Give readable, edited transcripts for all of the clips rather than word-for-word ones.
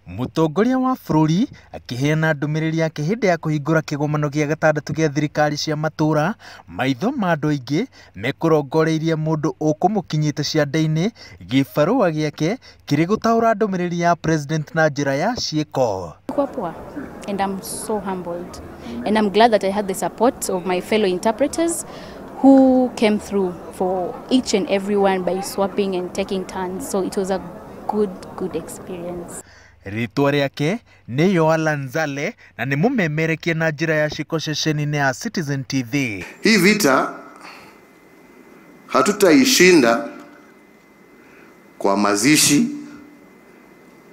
Mutongoria wa bũrũri akiheana ndũmĩrĩri yake hĩndĩ ya kũhingũra kĩgomano gĩa gatandatũ gĩa thirikari cia matũũra, maitho ma andũ aingĩ mekũrongoreirie mũndũ ũkũmũkinyĩte ciande-inĩ, gĩbarũa gĩake kĩrĩ gũtaũra ndũmĩrĩri ya president na njĩra ya ciĩko. And I'm so humbled, and I'm glad that I had the support of my fellow interpreters who came through for each and everyone by swapping and taking turns. So it was a good experience. Ritwa rĩake nĩ Yoalan Zale na nĩ mũmemerekia na njĩra ya ciĩko ceceni-inĩ ya Citizen TV. Hii vita hatutaishinda kwa mazishi,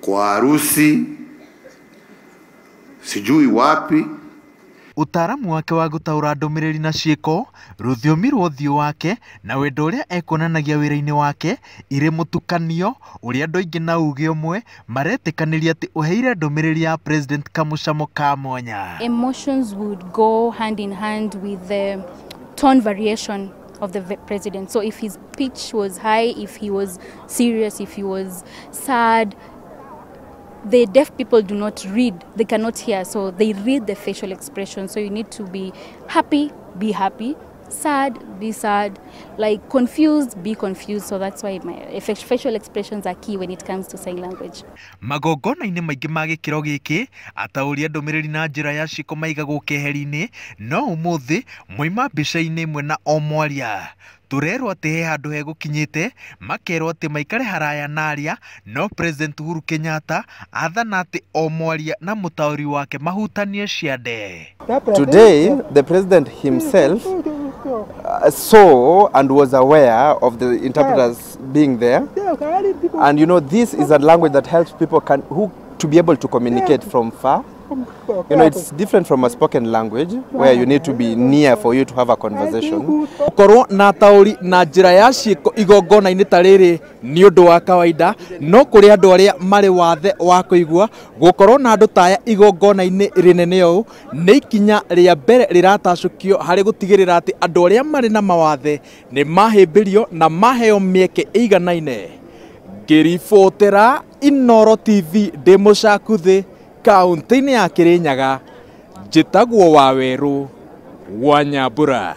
kwa harusi, sijui wapi. Utaaramu wake wa gũtaũra ndũmĩrĩri na ciĩko, rũthiomi rwa ũthiũ wake na wendo ũrĩa ekwonanagia wĩra-inĩ wake irĩ mũtukanio ũrĩa andũ aingĩ na uge ũmwe maretĩkanĩria atĩ ũheire ndũmĩrĩri ya president kamũcamo ka mwanya. Emotions would go hand in hand with the tone variation of the president. So if his pitch was high, if he was serious, if he was sad, the deaf people do not read, they cannot hear, so they read the facial expression. So you need to be happy, sad, be sad, like confused, be confused. So that's why my facial expressions are key when it comes to sign language. Magongona-inĩ maingĩ ma gĩkĩro gĩkĩ ataũria ndũmĩrĩri na njĩra ya ciĩko maigagwo keheri-inĩ, no ũmũthĩ moima mbica-inĩ ĩmwe na o mwaria. Turerwo atĩ he handũ hegũkinyĩte, makerwo atĩ maikare haraya na aria, no President Uhuru Kenyatta athana atĩ o mwaria na mũtaũri wake mahutanie ciande. Today, the president himself saw and was aware of the interpreters being there, and you know, this is a language that helps people to be able to communicate from far. You know, it's different from a spoken language where you need to be near for you to have a conversation. Korwo na tauri na njĩra ya ciĩko igongona-inĩ ta rĩrĩ nĩ ũndũ wa kawaida, no kũrĩ andũ arĩa marĩ wathe wa kũigua, gũkorwo na andũ taya igongona-inĩ rĩnene ũũ nĩ ikinya rĩa mbere rĩratacũkio harĩ gũtigĩrĩra atĩ andũ arĩa marĩ na mawathe nĩ mahĩmbĩrio na maheo mĩeke ĩiganaine. Ngĩribotera Inooro TV ndĩ mũcakuthĩ kaunti-inĩ ya Kirinyaga, njĩtagwo Wawerũ wa Nyambura.